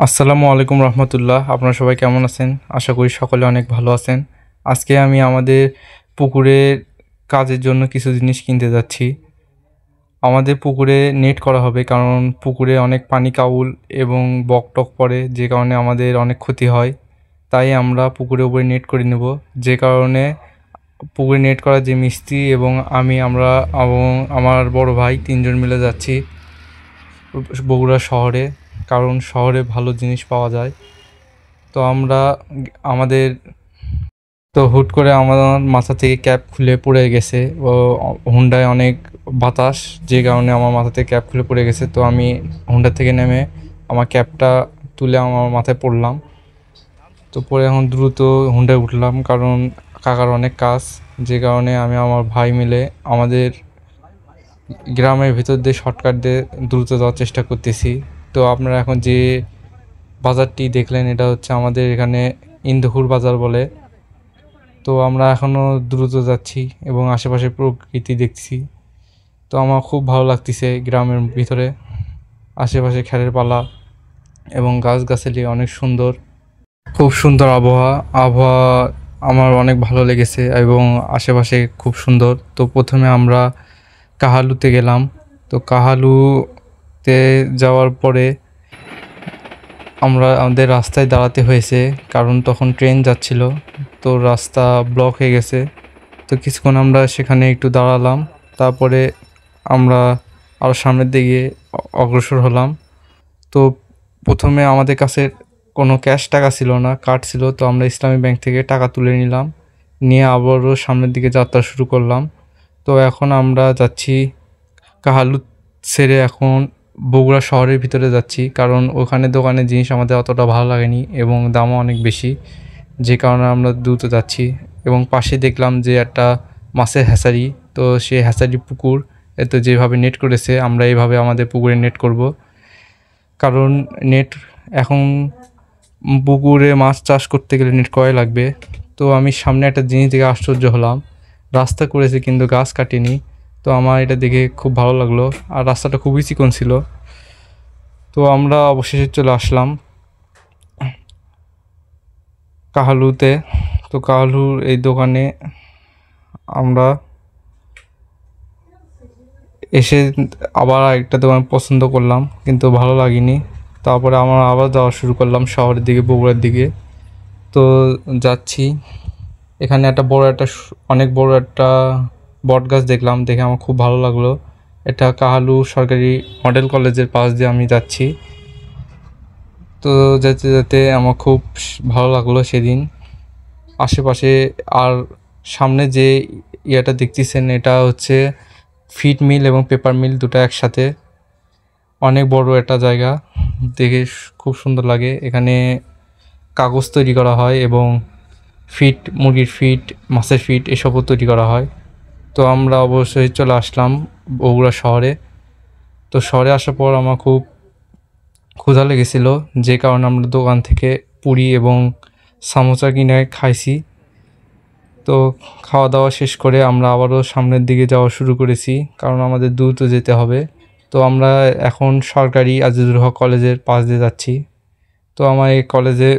আসসালামু আলাইকুম রহমতুল্লাহ। আপনারা সবাই কেমন আছেন? আশা করি সকলে অনেক ভালো আছেন। আজকে আমি আমাদের পুকুরের কাজের জন্য কিছু জিনিস কিনতে যাচ্ছি। আমাদের পুকুরে নেট করা হবে, কারণ পুকুরে অনেক পানি কাউল এবং বকটক পড়ে, যে কারণে আমাদের অনেক ক্ষতি হয়। তাই আমরা পুকুরের উপরে নেট করে নেব। যে কারণে পুকুরে নেট করার যে মিস্ত্রি এবং আমরা এবং আমার বড় ভাই তিনজন মিলে যাচ্ছি বগুড়া শহরে, কারণ শহরে ভালো জিনিস পাওয়া যায়। তো আমরা আমাদের তো হুট করে আমার মাথা থেকে ক্যাপ খুলে পড়ে গেছে। ও হুন্ডায় অনেক বাতাস, যে কারণে আমার মাথা থেকে ক্যাপ খুলে পড়ে গেছে। তো আমি হুন্ডা থেকে নেমে আমার ক্যাপটা তুলে আমার মাথায় পড়লাম। তো পরে এখন দ্রুত হুন্ডায় উঠলাম, কারণ কাকার অনেক কাজ, যে কারণে আমি আমার ভাই মিলে আমাদের গ্রামের ভিতর দিয়ে শর্টকাট দিয়ে দ্রুত যাওয়ার চেষ্টা করতেছি। তো আপনারা এখন যে বাজারটি দেখলেন, এটা হচ্ছে আমাদের এখানে ইন্দুপুর বাজার বলে। তো আমরা এখনও দ্রুত যাচ্ছি এবং আশেপাশে প্রকৃতি দেখছি। তো আমার খুব ভালো লাগতেছে গ্রামের ভিতরে, আশেপাশে খেরের পালা এবং গাছগাছালি অনেক সুন্দর, খুব সুন্দর আবহাওয়া আমার অনেক ভালো লেগেছে এবং আশেপাশে খুব সুন্দর। তো প্রথমে আমরা কাহালুতে গেলাম। তো কাহালুতে যাওয়ার পরে আমাদের রাস্তায় দাঁড়াতে হয়েছে, কারণ তখন ট্রেন যাচ্ছিল, তো রাস্তা ব্লক হয়ে গেছে। তো কিছুক্ষণ আমরা সেখানে একটু দাঁড়ালাম, তারপরে আমরা আরও সামনের দিকে অগ্রসর হলাম। তো প্রথমে আমাদের কাছে কোনো ক্যাশ টাকা ছিল না, কার্ড ছিল। তো আমরা ইসলামী ব্যাংক থেকে টাকা তুলে নিলাম, নিয়ে আবারও সামনের দিকে যাত্রা শুরু করলাম। তো এখন আমরা যাচ্ছি কাহালু ছেড়ে এখন বগুড়া শহরের ভিতরে যাচ্ছি, কারণ ওখানে দোকানের জিনিস আমাদের অতটা ভালো লাগেনি এবং দামও অনেক বেশি, যে কারণে আমরা দ্রুত যাচ্ছি। এবং পাশে দেখলাম যে একটা মাছের হ্যাচারি। তো সেই হ্যাচারি পুকুর, এতে যেভাবে নেট করেছে আমরা এইভাবে আমাদের পুকুরে নেট করব, কারণ নেট এখন পুকুরে মাছ চাষ করতে গেলে নেট করাই লাগবে। তো আমি সামনে একটা জিনিস দেখে আশ্চর্য হলাম, রাস্তা করেছে কিন্তু গাছ কাটেনি। তো আমার এটা দেখে খুব ভালো লাগলো, আর রাস্তাটা খুবই চিকন ছিল। তো আমরা অবশেষে চলে আসলাম কাহালুতে। তো কাহালুর এই দোকানে আমরা এসে আবার একটা দোকান পছন্দ করলাম, কিন্তু ভালো লাগেনি। তারপরে আমরা আবার যাওয়া শুরু করলাম শহরের দিকে, বগুড়ার দিকে। তো যাচ্ছি, এখানে অনেক বড় একটা বট গাছ দেখলাম, দেখে আমার খুব ভালো লাগলো। এটা কাহালু সরকারি মডেল কলেজের পাশ দিয়ে আমি যাচ্ছি। তো যেতে যেতে আমার খুব ভালো লাগলো সেদিন। আশেপাশে আর সামনে যে ইয়েটা দেখতেছেন, এটা হচ্ছে ফিড মিল এবং পেপার মিল দুটো একসাথে, অনেক বড় একটা জায়গা, দেখে খুব সুন্দর লাগে। এখানে কাগজ তৈরি করা হয় এবং ফিট, মুরগির ফিট, মাছের ফিট এসবও তৈরি করা হয়। তো আমরা অবশ্যই চলে আসলাম বগুড়া শহরে। তো শহরে আসার পর আমার খুব ক্ষুধা লেগেছিল, যে কারণে আমরা দোকান থেকে পুরি এবং সামোসা কিনে খাইছি। তো খাওয়া দাওয়া শেষ করে আমরা আবারও সামনের দিকে যাওয়া শুরু করেছি, কারণ আমাদের দ্রুত যেতে হবে। তো আমরা এখন সরকারি আজিজুল হক কলেজের পাশ দিয়ে যাচ্ছি। তো আমার এই কলেজে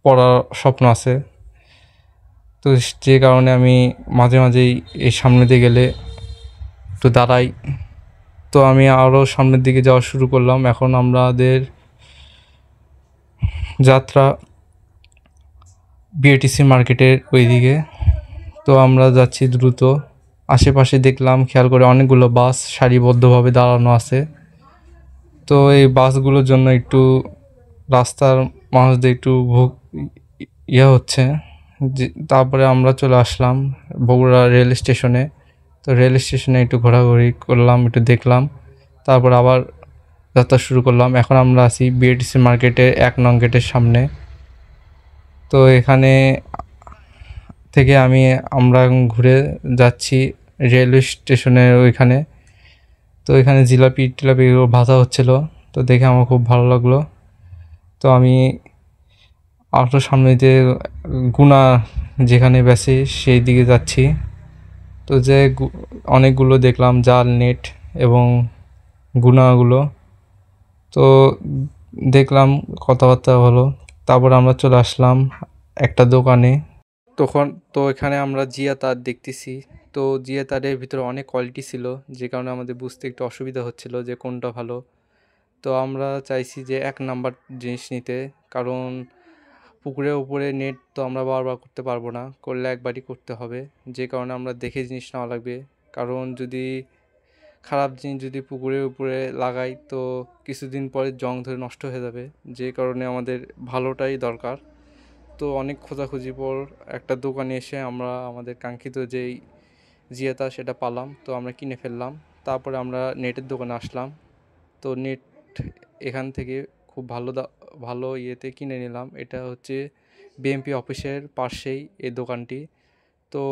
পড়ার স্বপ্ন আছে, তো যে কারণে আমি মাঝে মাঝেই এই সামনে দিয়ে গেলে একটু দাঁড়াই। তো আমি আরও সামনের দিকে যাওয়া শুরু করলাম। এখন আমাদের যাত্রা বিএটিসি মার্কেটের ওইদিকে। তো আমরা যাচ্ছি দ্রুত। আশেপাশে দেখলাম, খেয়াল করে অনেকগুলো বাস সারিবদ্ধভাবে দাঁড়ানো আছে। তো এই বাসগুলোর জন্য একটু রাস্তার মানুষদের একটু হচ্ছে। তারপরে আমরা চলে আসলাম বগুড়া রেল স্টেশনে। তো রেল স্টেশনে একটু ঘোরাঘুরি করলাম, একটু দেখলাম, তারপর আবার যাত্রা শুরু করলাম। এখন আমরা আছি বিএটিসি মার্কেটের 1 নং গেটের সামনে। তো এখানে থেকে আমরা ঘুরে যাচ্ছি রেলওয়ে স্টেশনের ওইখানে। তো এখানে জিলাপি টিলাপি ভাজা হচ্ছিল, তো দেখে আমার খুব ভালো লাগলো। তো আমি আরও সামনে যে গুনা যেখানে বেছে সেই দিকে যাচ্ছি। তো যে অনেকগুলো দেখলাম জাল, নেট এবং গুনাগুলো। তো দেখলাম, কথাবার্তা হলো। তারপর আমরা চলে আসলাম একটা দোকানে। তখন তো এখানে আমরা জিয়া তার দেখতেছি। তো জিয়া তারের ভিতরে অনেক কোয়ালিটি ছিল, যে কারণে আমাদের বুঝতে একটু অসুবিধা হচ্ছিল যে কোনটা ভালো। তো আমরা চাইছি যে এক নাম্বার জিনিস নিতে, কারণ পুকুরের উপরে নেট তো আমরা বারবার করতে পারবো না, করলে একবারই করতে হবে। যে কারণে আমরা দেখে জিনিস নেওয়া লাগবে, কারণ যদি খারাপ জিনিস যদি পুকুরের উপরে লাগাই তো কিছুদিন পরে জং ধরে নষ্ট হয়ে যাবে। যে কারণে আমাদের ভালোটাই দরকার। তো অনেক খোঁজাখুঁজির পর একটা দোকানে এসে আমরা আমাদের কাঙ্ক্ষিত যেই জিয়াতা সেটা পালাম, তো আমরা কিনে ফেললাম। তারপরে আমরা নেটের দোকানে আসলাম। তো নেট এখান থেকে খুব ভালো ইয়েতে কিনে নিলাম। এটা হচ্ছে বিএমপি অফিসের পাশেই এই দোকানটি। তো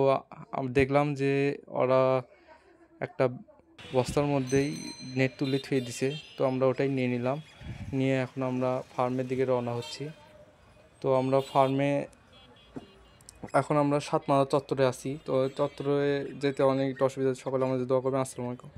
দেখলাম যে ওরা একটা বস্তার মধ্যেই নেট তুলে থুয়ে দিছে। তো আমরা ওটাই নিয়ে নিলাম। নিয়ে এখন আমরা ফার্মের দিকে রওনা হচ্ছি। তো আমরা এখন আমরা সাতমাথা চত্বরে আছি। তো চত্বরে যেতে অনেক অসুবিধা, সকলে আমাদের দোয়া করবেন। আসসালামু আলাইকুম।